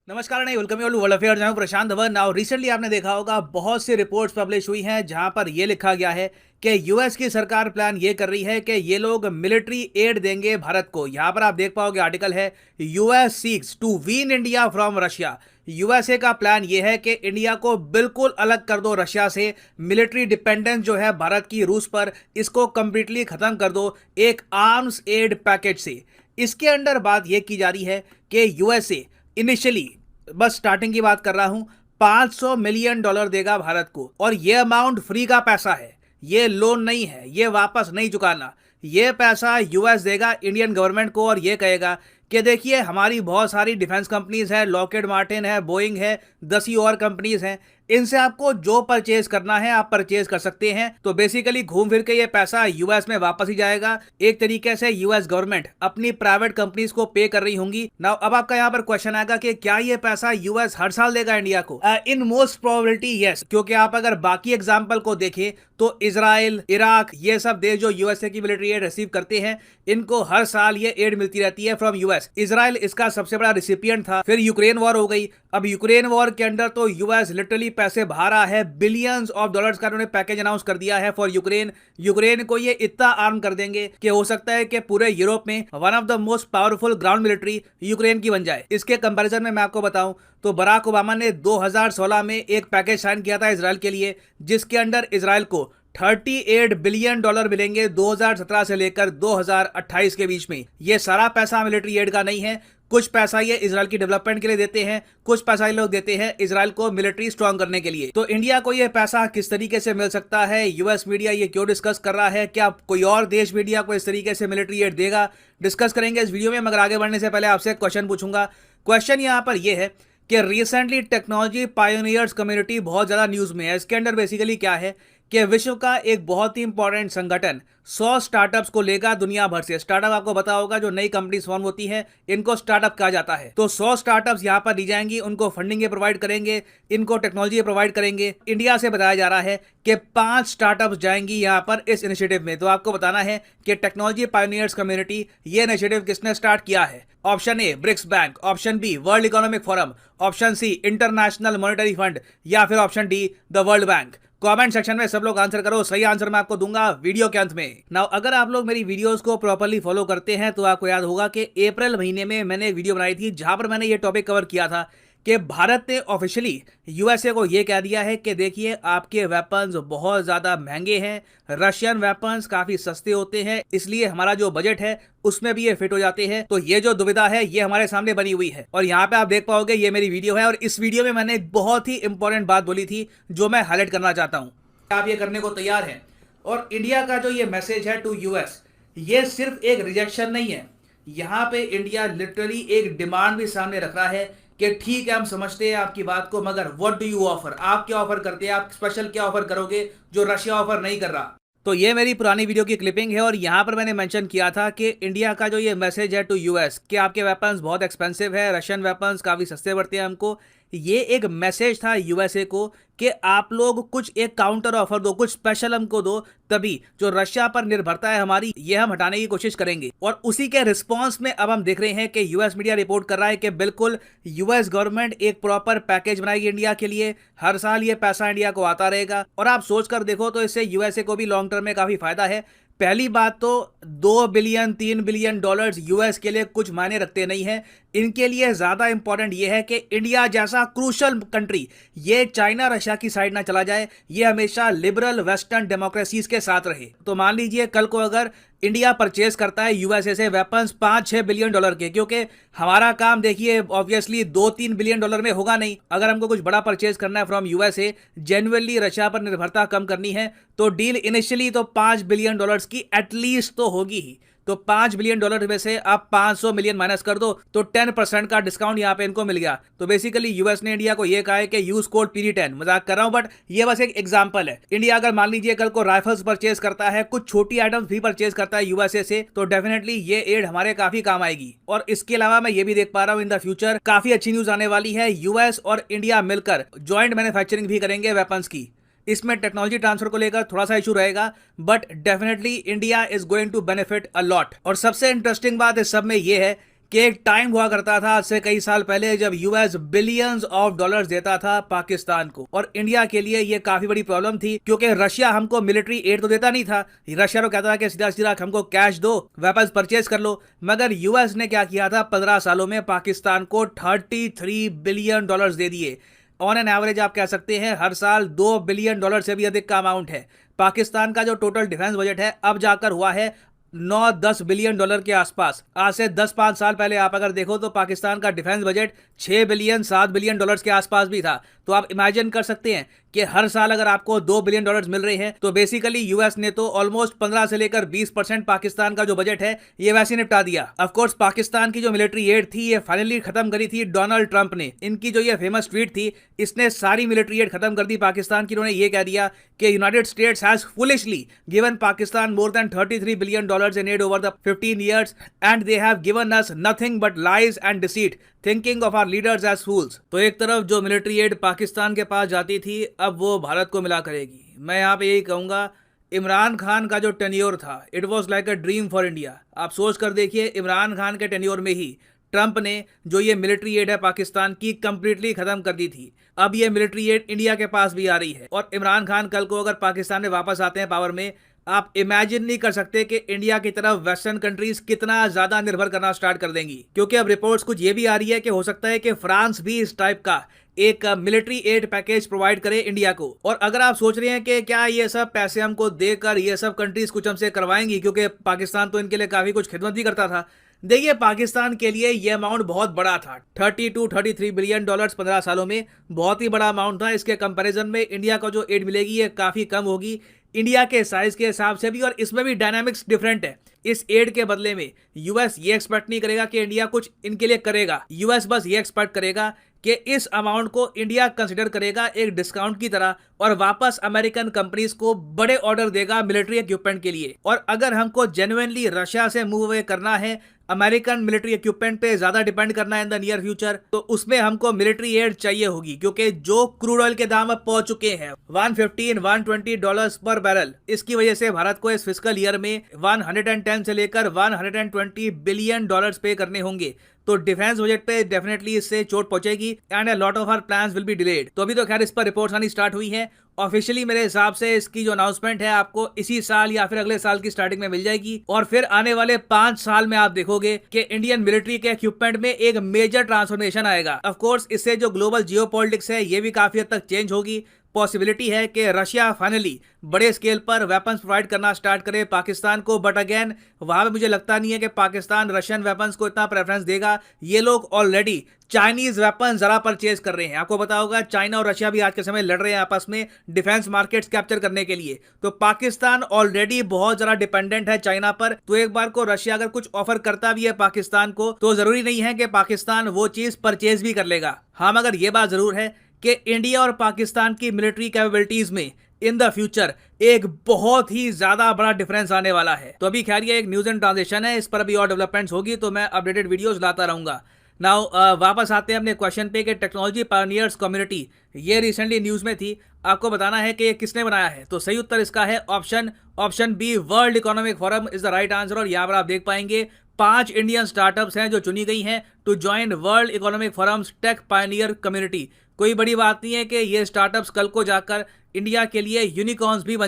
नमस्कार नहीं welcome you world affair जहां प्रशांत धवन। नाउ रिसेंटली आपने देखा होगा बहुत सी रिपोर्ट्स पब्लिश हुई हैं जहां पर यह लिखा गया है कि यूएस की सरकार प्लान ये कर रही है कि ये लोग मिलिट्री एड देंगे भारत को। यहां पर आप देख पाओगे आर्टिकल है US seeks to wean India from Russia. USA का प्लान ये है कि इंडिया को बिल्कुल अलग कर दो रशिया से, मिलिट्री डिपेंडेंस जो है भारत की रूस पर इसको कंप्लीटली खत्म कर दो एक आर्म्स एड पैकेज से। इसके अंडर बात यह की जा रही है कि यूएसए इनिशियली, बस स्टार्टिंग की बात कर रहा हूं, $500 मिलियन देगा भारत को। और यह अमाउंट फ्री का पैसा है, यह लोन नहीं है, यह वापस नहीं चुकाना। यह पैसा यूएस देगा इंडियन गवर्नमेंट को और यह कहेगा कि देखिए हमारी बहुत सारी डिफेंस कंपनीज है, लॉकहीड मार्टिन है, बोइंग है, 10 ही और कंपनीज हैं, इनसे आपको जो परचेज करना है आप परचेज कर सकते हैं। तो बेसिकली घूम फिर के ये पैसा यूएस में वापस ही जाएगा। एक तरीके से यूएस गवर्नमेंट अपनी प्राइवेट कंपनीज को पे कर रही होंगी। नाउ अब आपका यहाँ पर क्वेश्चन आएगा कि क्या ये पैसा यूएस हर साल देगा इंडिया को? इन मोस्ट प्रोबेबिलिटी यस, क्योंकि आप अगर बाकी एग्जाम्पल को देखें तो इजराइल, इराक, ये सब देश जो यूएसए की मिलिट्री एड रिसीव करते हैं इनको हर साल ये एड मिलती रहती है फ्रॉम यूएस। इजराइल इसका सबसे बड़ा रिसिपिएंट था। फिर यूक्रेन वॉर हो गई। अब यूक्रेन वॉर के अंदर तो यूएस लिटरली पैसे बाहर रहा है, बिलियंस ऑफ डॉलर्स का उन्होंने पैकेज अनाउंस कर दिया है फॉर यूक्रेन। यूक्रेन को ये इतना आर्म कर देंगे कि हो सकता है कि पूरे यूरोप में one of the most powerful ground military Ukraine की बन जाए। इसके कंपैरिजन में मैं आपको बताऊं तो बराक ओबामा ने 2016 में एक पैकेज साइन किया था इजराइल के लिए, जिसके अंडर इजराइल को $38 बिलियन मिलेंगे 2017 से लेकर 2028 के बीच में। ये सारा पैसा मिलिट्री एड का नहीं है, कुछ पैसा ये इजराइल की डेवलपमेंट के लिए देते हैं, कुछ पैसा ये लोग देते हैं इजराइल को मिलिट्री स्ट्रांग करने के लिए। तो इंडिया को ये पैसा किस तरीके से मिल सकता है, यूएस मीडिया ये क्यों डिस्कस कर रहा है, क्या कोई और देश मीडिया को इस तरीके से मिलिट्री एड देगा, डिस्कस करेंगे इस वीडियो में। मगर आगे बढ़ने से पहले आपसे एक क्वेश्चन पूछूंगा। क्वेश्चन यहाँ पर यह है कि रिसेंटली टेक्नोलॉजी पायोनियर्स कम्युनिटी बहुत ज्यादा न्यूज में है। इसके अंडर बेसिकली क्या है कि विश्व का एक बहुत ही इंपॉर्टेंट संगठन 100 स्टार्टअप्स को लेगा दुनिया भर से। स्टार्टअप आपको पता होगा जो नई कंपनी फॉर्म होती है इनको स्टार्टअप कहा जाता है। तो 100 स्टार्टअप्स यहाँ पर ली जाएंगी, उनको फंडिंग ये प्रोवाइड करेंगे, इनको टेक्नोलॉजी प्रोवाइड करेंगे। इंडिया से बताया जा रहा है कि 5 स्टार्टअप्स जाएंगी यहाँ पर इस इनिशिएटिव में। तो आपको बताना है कि टेक्नोलॉजी पायोनियर्स कम्युनिटी ये इनिशिएटिव किसने स्टार्ट किया है। Option A BRICS bank, option B world economic forum, option C international monetary fund या फिर option D the world bank. Comment section में सब लोग आंसर करो, सही आंसर मैं आपको दूंगा वीडियो के अंत में। नाउ अगर आप लोग मेरी वीडियोस को प्रॉपर्ली फॉलो करते हैं तो आपको याद होगा कि अप्रैल महीने में मैंने एक वीडियो बनाई थी जहां पर मैंने ये टॉपिक कवर किया था कि भारत ने ऑफिशियली यूएसए को यह कह दिया है कि देखिए आपके वेपन्स बहुत ज्यादा महंगे हैं, रशियन वेपन्स काफी सस्ते होते हैं, इसलिए हमारा जो बजट है उसमें भी ये फिट हो जाते हैं। तो ये जो दुविधा है ये हमारे सामने बनी हुई है और यहाँ पे आप देख पाओगे ये मेरी वीडियो है और इस वीडियो में मैंने एक बहुत ही इंपॉर्टेंट बात बोली थी जो मैं हाईलाइट करना चाहता हूँ। आप ये करने को तैयार हैं? और इंडिया का जो ये मैसेज है टू यूएस, ये सिर्फ एक रिजेक्शन नहीं है, यहाँ पे इंडिया लिटरली एक डिमांड भी सामने रख रहा है कि ठीक है हम समझते हैं आपकी बात को, मगर व्हाट डू यू ऑफर, आप क्या ऑफर करते हैं, आप स्पेशल क्या ऑफर करोगे जो रशिया ऑफर नहीं कर रहा। तो ये मेरी पुरानी वीडियो की क्लिपिंग है और यहाँ पर मैंने मेंशन किया था कि इंडिया का जो ये मैसेज है टू यूएस कि आपके वेपन्स बहुत एक्सपेंसिव है, रशियन वेपन्स काफ़ी सस्ते पड़ते हैं हमको, ये एक मैसेज था यूएसए को कि आप लोग कुछ एक काउंटर ऑफर दो, कुछ स्पेशल हमको दो, तभी जो रशिया पर निर्भरता है हमारी ये हम हटाने की कोशिश करेंगे। और उसी के रिस्पांस में अब हम देख रहे हैं कि यूएस मीडिया रिपोर्ट कर रहा है कि बिल्कुल यूएस गवर्नमेंट एक प्रॉपर पैकेज बनाएगी इंडिया के लिए, हर साल ये पैसा इंडिया को आता रहेगा। और आप सोच कर देखो तो इससे यूएसए को भी लॉन्ग टर्म में काफी फायदा है। पहली बात तो 2 बिलियन 3 बिलियन डॉलर्स यूएस के लिए कुछ मायने रखते नहीं है, इनके लिए ज्यादा इंपॉर्टेंट ये है कि इंडिया जैसा क्रूशल कंट्री ये चाइना रशिया की साइड ना चला जाए, ये हमेशा लिबरल वेस्टर्न डेमोक्रेसीज के साथ रहे। तो मान लीजिए कल को अगर इंडिया परचेज करता है यूएसए से वेपन्स 5-6 बिलियन डॉलर के, क्योंकि हमारा काम देखिए ऑब्वियसली 2-3 बिलियन डॉलर में होगा नहीं। अगर हमको कुछ बड़ा परचेज करना है फ्रॉम यूएसए, जेन्युइनली रशिया पर निर्भरता कम करनी है, तो डील इनिशियली तो 5 बिलियन डॉलर्स की एटलीस्ट तो होगी ही। तो 5 बिलियन डॉलर में से आप 500 मिलियन माइनस कर दो तो 10% का डिस्काउंट यहाँ पे इनको मिल गया। तो बेसिकली यूएस ने इंडिया को ये कहा है कि यूज कोड PD10, मजाक कर रहा हूं बट ये बस एक एग्जांपल है। इंडिया अगर मान लीजिए कल को राइफल्स परचेज करता है, कुछ छोटी आइटम्स भी परचेज करता है यूएसए से, तो डेफिनेटली ये एड हमारे काफी काम आएगी। और इसके अलावा मैं ये भी देख पा रहा हूँ इन द फ्यूचर काफी अच्छी न्यूज आने वाली है, यूएस और इंडिया मिलकर ज्वाइंट मैन्युफैक्चरिंग भी करेंगे वेपन्स की। इसमें टेक्नोलॉजी ट्रांसफर को लेकर थोड़ा सा इशू रहेगा, but definitely India is going to benefit a lot. और सबसे इंटरेस्टिंग बात इस सब में यह है कि एक टाइम हुआ करता था आज से कई साल पहले जब यूएस बिलियंस ऑफ डॉलर्स देता था पाकिस्तान को, और इंडिया के लिए ये काफी बड़ी प्रॉब्लम थी क्योंकि रशिया हमको मिलिट्री एड तो देता नहीं था। रशिया तो कहता था कि सीधा सीधा हमको कैश दो, वेपन्स परचेज कर लो। मगर यूएस ने क्या किया था, 15 सालों में पाकिस्तान को 33 बिलियन डॉलर्स दे दिए। ऑन एन एवरेज आप कह सकते हैं हर साल 2 बिलियन डॉलर से भी अधिक का अमाउंट है। पाकिस्तान का जो टोटल डिफेंस बजट है अब जाकर हुआ है 9-10 बिलियन डॉलर के आसपास। आज से 10-5 साल पहले आप अगर देखो तो पाकिस्तान का defence budget 6 billion 7 billion dollars के आसपास भी था। तो आप इमेजिन कर सकते हैं कि हर साल अगर आपको 2 बिलियन डॉलर्स मिल रहे हैं तो बेसिकली यूएस ने तो ऑलमोस्ट 15 से लेकर 20% पाकिस्तान का जो बजट है ये वैसे निपटा दिया। ऑफ कोर्स पाकिस्तान की जो मिलिट्री एड थी ये फाइनली खत्म करी थी डोनाल्ड ट्रंप ने। इनकी जो ये फेमस ट्वीट थी इसने सारी मिलिट्री एड खत्म कर दी पाकिस्तान की। उन्होंने ये कह दिया कि United States has foolishly given Pakistan more than 33 billion dollars in aid over the 15 years and they have given us nothing but lies and deceit, thinking of our leaders as fools। तो एक तरफ जो मिलिट्री एड पाकिस्तान के पास जाती थी अब वो भारत को मिला करेगी। मैं यहाँ पे यही कहूंगा, इमरान खान का जो टेन्योर था it was like a dream for India. आप सोच कर देखिए, इमरान खान के टेन्योर में ही ट्रंप ने जो ये मिलिट्री एड है पाकिस्तान की कंप्लीटली खत्म कर दी थी। अब ये मिलिट्री एड इंडिया के पास भी आ रही है और इमरान खान कल को अगर पाकिस्तान में वापस आते हैं पावर में, आप इमेजिन नहीं कर सकते कि इंडिया की तरफ वेस्टर्न कंट्रीज कितना ज्यादा निर्भर करना स्टार्ट कर देंगी। क्योंकि अब रिपोर्ट्स कुछ ये भी आ रही है कि हो सकता है कि फ्रांस भी इस टाइप का एक मिलिट्री एड पैकेज प्रोवाइड करे इंडिया को। और अगर आप सोच रहे हैं कि क्या ये सब पैसे हमको देकर ये सब कंट्रीज कुछ हमसे करवाएंगी, क्योंकि पाकिस्तान तो इनके लिए काफी कुछ खिदमत भी करता था। देखिए, पाकिस्तान के लिए ये अमाउंट बहुत बड़ा था, 33 बिलियन डॉलर्स 15 सालों में बहुत ही बड़ा अमाउंट था। इसके कंपैरिजन में इंडिया को जो एड मिलेगी ये काफी कम होगी इंडिया के साइज के हिसाब से भी, और इसमें भी डायनामिक्स डिफरेंट है। इस एड के बदले में यूएस ये एक्सपेक्ट नहीं करेगा कि इंडिया कुछ इनके लिए करेगा। यूएस बस ये एक्सपेक्ट करेगा कि इस अमाउंट को इंडिया कंसिडर करेगा एक डिस्काउंट की तरह और वापस अमेरिकन कंपनीज को बड़े ऑर्डर देगा मिलिट्री इक्विपमेंट के लिए। और अगर हमको जेन्युइनली रशिया से मूव अवे करना है, अमेरिकन मिलिट्री इक्विपमेंट पे ज्यादा डिपेंड करना है इन द नियर फ्यूचर, तो उसमें हमको मिलिट्री एड चाहिए होगी। क्योंकि जो क्रूड ऑयल के दाम अब पहुंच चुके हैं 115-120 डॉलर्स पर बैरल, इसकी वजह से भारत को इस फिस्कल ईयर में 110 से लेकर 120 बिलियन डॉलर्स पे करने होंगे। तो डिफेंस बजट पे डेफिनेटली इससे चोट पहुंचेगी and a lot of our plans will be delayed. तो अभी तो खैर इस पर रिपोर्ट्स आनी स्टार्ट हुई है। ऑफिशियली मेरे हिसाब से इसकी जो अनाउंसमेंट है आपको इसी साल या फिर अगले साल की स्टार्टिंग में मिल जाएगी, और फिर आने वाले 5 साल में आप देखोगे कि इंडियन मिलिट्री के इक्विपमेंट में एक मेजर ट्रांसफॉर्मेशन आएगा। ऑफ कोर्स इससे जो ग्लोबल जियोपॉलिटिक्स है ये भी काफी हद तक चेंज होगी। पॉसिबिलिटी है कि रशिया फाइनली बड़े स्केल पर वेपन्स प्रोवाइड करना स्टार्ट करे पाकिस्तान को, बट अगेन वहां पे मुझे लगता नहीं है कि पाकिस्तान रशियन वेपन्स को इतना प्रेफरेंस देगा। ये लोग ऑलरेडी चाइनीज वेपन जरा परचेज कर रहे हैं। आपको पता होगा चाइना और रशिया भी आज के समय लड़ रहे हैं आपस में डिफेंस मार्केट्स कैप्चर करने के लिए। तो पाकिस्तान ऑलरेडी बहुत ज्यादा डिपेंडेंट है चाइना पर। तो एक बार को रशिया अगर कुछ ऑफर करता भी है पाकिस्तान को तो जरूरी नहीं है कि पाकिस्तान वो चीज परचेज भी कर लेगा। हाँ, मगर ये बात जरूर है कि इंडिया और पाकिस्तान की मिलिट्री कैपेबिलिटीज में इन द फ्यूचर एक बहुत ही ज्यादा बड़ा डिफरेंस आने वाला है। तो अभी खैर ये एक न्यूज एंड ट्रांजिशन है, इस पर अभी और डेवलपमेंट्स होगी तो मैं अपडेटेड वीडियोस लाता रहूंगा। नाउ वापस आते हैं अपने क्वेश्चन पे कि टेक्नोलॉजी पायनियर्स कम्युनिटी ये रिसेंटली न्यूज में थी। आपको बताना है कि ये किसने बनाया है। तो सही उत्तर इसका है option B, world economic forum is the right answer. और यहाँ पर आप देख पाएंगे 5 इंडियन स्टार्टअप्स हैं जो चुनी गई हैं to join world economic forums tech pioneer community. कोई बड़ी बात नहीं है कि ये स्टार्टअप्स कल को जाकर इंडिया के लिए यूनिकॉर्न्स भी बन